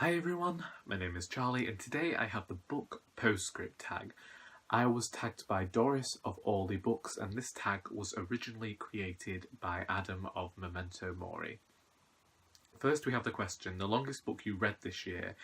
Hi everyone, my name is Charlie and today I have the book Postscript Tag. I was tagged by Doris of All the Books and this tag was originally created by Adam of Memento Mori. First we have the question, the longest book you read this year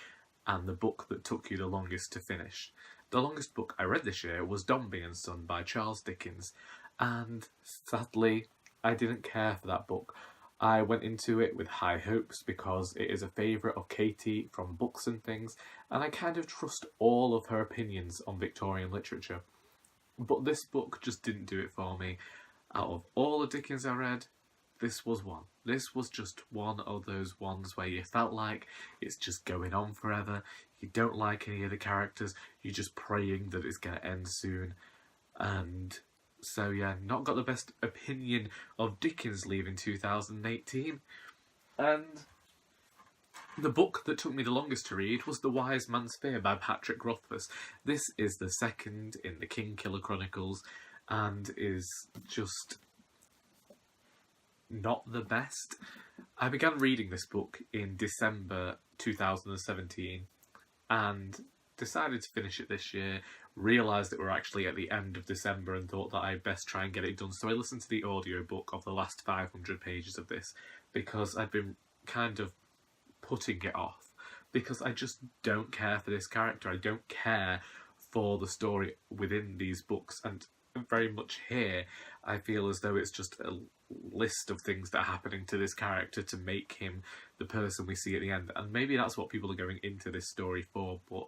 and the book that took you the longest to finish. The longest book I read this year was Dombey and Son by Charles Dickens, and sadly I didn't care for that book. I went into it with high hopes because it is a favourite of Katie from Books and Things, and I kind of trust all of her opinions on Victorian literature. But this book just didn't do it for me. Out of all the Dickens I read, this was one. This was just one of those ones where you felt like it's just going on forever. You don't like any of the characters, you're just praying that it's going to end soon. And so yeah, not got the best opinion of Dickens leaving 2018. And the book that took me the longest to read was The Wise Man's Fear by Patrick Rothfuss. This is the second in the Kingkiller Chronicles and is just not the best. I began reading this book in December 2017 and decided to finish it this year, realised that we're actually at the end of December and thought that I'd best try and get it done. So I listened to the audiobook of the last 500 pages of this because I'd been kind of putting it off because I just don't care for this character. I don't care for the story within these books, and very much here I feel as though it's just a list of things that are happening to this character to make him the person we see at the end, and maybe that's what people are going into this story for, but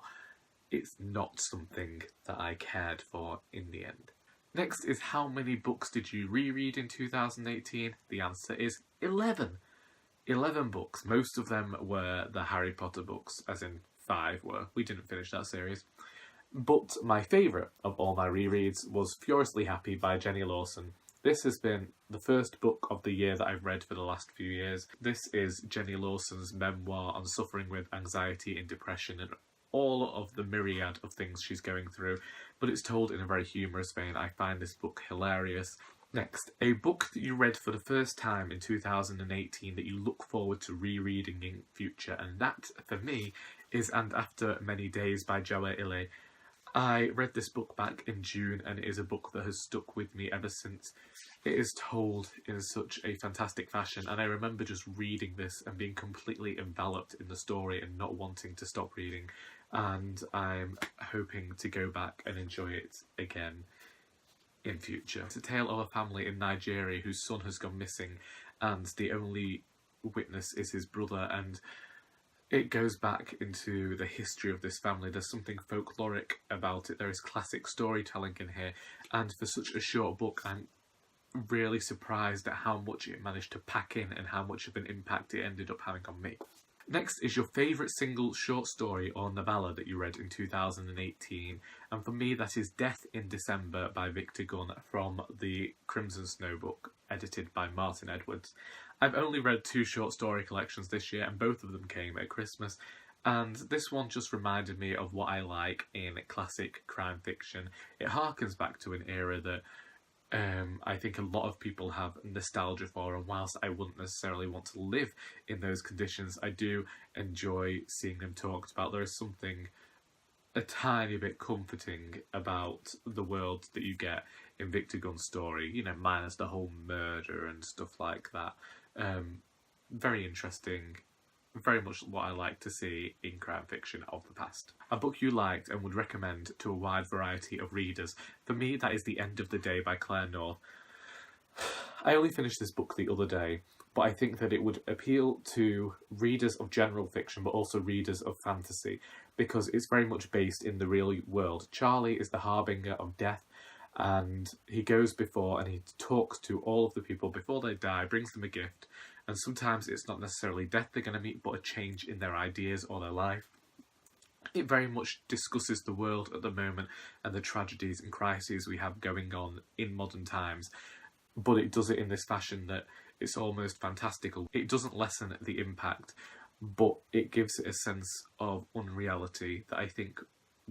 it's not something that I cared for in the end. Next is how many books did you reread in 2018? The answer is 11. 11 books. Most of them were the Harry Potter books, as in 5 were. We didn't finish that series. But my favourite of all my rereads was Furiously Happy by Jenny Lawson. This has been the first book of the year that I've read for the last few years. This is Jenny Lawson's memoir on suffering with anxiety and depression and all of the myriad of things she's going through, but it's told in a very humorous vein. I find this book hilarious. Next, a book that you read for the first time in 2018 that you look forward to rereading in future, and that, for me, is And After Many Days by Jowhor. I read this book back in June and it is a book that has stuck with me ever since. It is told in such a fantastic fashion, and I remember just reading this and being completely enveloped in the story and not wanting to stop reading, and I'm hoping to go back and enjoy it again in future. It's a tale of a family in Nigeria whose son has gone missing and the only witness is his brother, and it goes back into the history of this family. There's something folkloric about it. There is classic storytelling in here, and for such a short book I'm really surprised at how much it managed to pack in and how much of an impact it ended up having on me. Next is your favourite single short story or novella that you read in 2018, and for me that is Death in December by Victor Gunn from the Crimson Snow book, edited by Martin Edwards. I've only read 2 short story collections this year and both of them came at Christmas, and this one just reminded me of what I like in classic crime fiction. It harkens back to an era that I think a lot of people have nostalgia for, and whilst I wouldn't necessarily want to live in those conditions, I do enjoy seeing them talked about. There is something a tiny bit comforting about the world that you get in Victor Gunn's story, you know, minus the whole murder and stuff like that. Very interesting. Very much what I like to see in crime fiction of the past. A book you liked and would recommend to a wide variety of readers. For me, that is The End of the Day by Claire North. I only finished this book the other day, but I think that it would appeal to readers of general fiction, but also readers of fantasy, because it's very much based in the real world. Charlie is the harbinger of death, and he goes before and he talks to all of the people before they die, brings them a gift, and sometimes it's not necessarily death they're going to meet, but a change in their ideas or their life. It very much discusses the world at the moment and the tragedies and crises we have going on in modern times, but it does it in this fashion that it's almost fantastical. It doesn't lessen the impact, but it gives it a sense of unreality that I think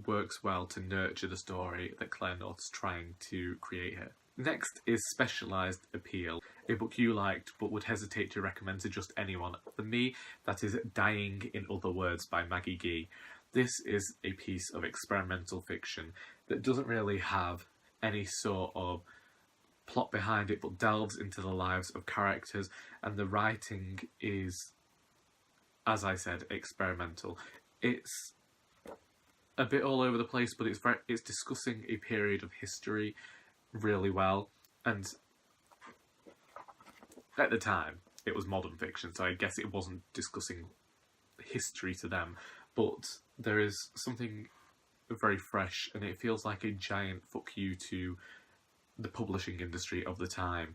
works well to nurture the story that Claire North's trying to create here. Next is Specialised Appeal, a book you liked but would hesitate to recommend to just anyone. For me, that is Dying in Other Words by Maggie. This is a piece of experimental fiction that doesn't really have any sort of plot behind it, but delves into the lives of characters, and the writing is, as I said, experimental. It's a bit all over the place, but it's discussing a period of history really well, and at the time it was modern fiction, so I guess it wasn't discussing history to them, but there is something very fresh, and it feels like a giant fuck you to the publishing industry of the time.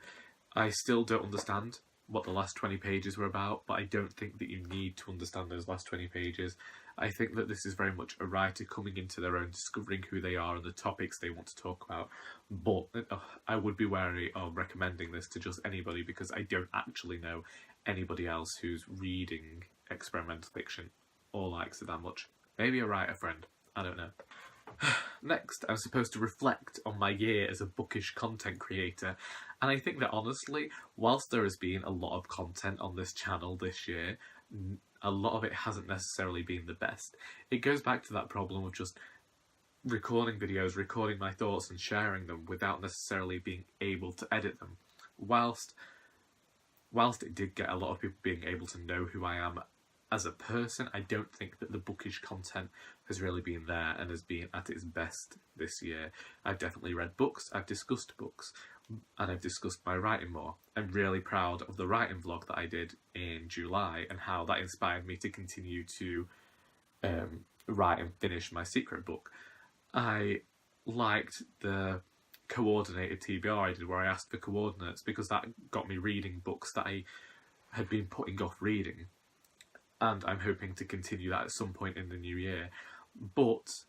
I still don't understand what the last 20 pages were about, but I don't think that you need to understand those last 20 pages. I think that this is very much a writer coming into their own, discovering who they are and the topics they want to talk about. But I would be wary of recommending this to just anybody, because I don't actually know anybody else who's reading experimental fiction or likes it that much. Maybe a writer friend, I don't know. Next, I'm supposed to reflect on my year as a bookish content creator, and I think that honestly, whilst there has been a lot of content on this channel this year, a lot of it hasn't necessarily been the best. It goes back to that problem of just recording videos, recording my thoughts and sharing them without necessarily being able to edit them. Whilst it did get a lot of people being able to know who I am as a person, I don't think that the bookish content has really been there and has been at its best this year. I've definitely read books, I've discussed books, and I've discussed my writing more. I'm really proud of the writing vlog that I did in July and how that inspired me to continue to write and finish my secret book. I liked the coordinated TBR I did where I asked for coordinates, because that got me reading books that I had been putting off reading. And I'm hoping to continue that at some point in the new year. But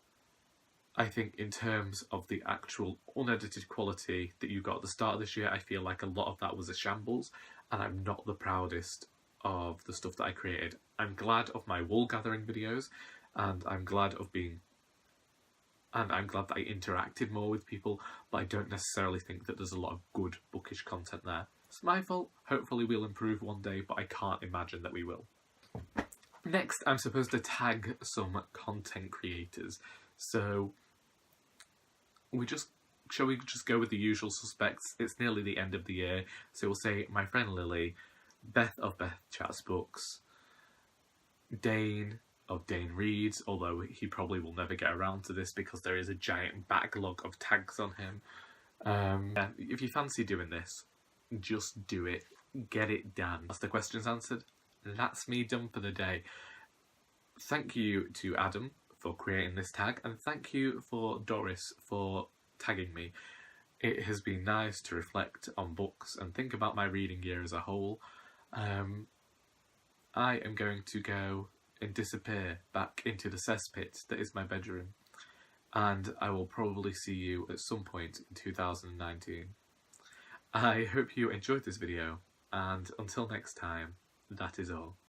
I think in terms of the actual unedited quality that you got at the start of this year, I feel like a lot of that was a shambles, and I'm not the proudest of the stuff that I created. I'm glad of my wool gathering videos, and I'm glad that I interacted more with people, but I don't necessarily think that there's a lot of good bookish content there. It's my fault. Hopefully we'll improve one day, but I can't imagine that we will. Next, I'm supposed to tag some content creators. So, shall we just go with the usual suspects? It's nearly the end of the year, so we'll say my friend Lily, Beth of Beth Chats Books, Dane of Dane Reads, although he probably will never get around to this because there is a giant backlog of tags on him. Yeah, if you fancy doing this, just do it. Get it done. That's the questions answered. That's me done for the day. Thank you to Adam for creating this tag, and thank you for Doris for tagging me. It has been nice to reflect on books and think about my reading year as a whole. I am going to go and disappear back into the cesspit that is my bedroom, and I will probably see you at some point in 2019. I hope you enjoyed this video, and until next time, that is all.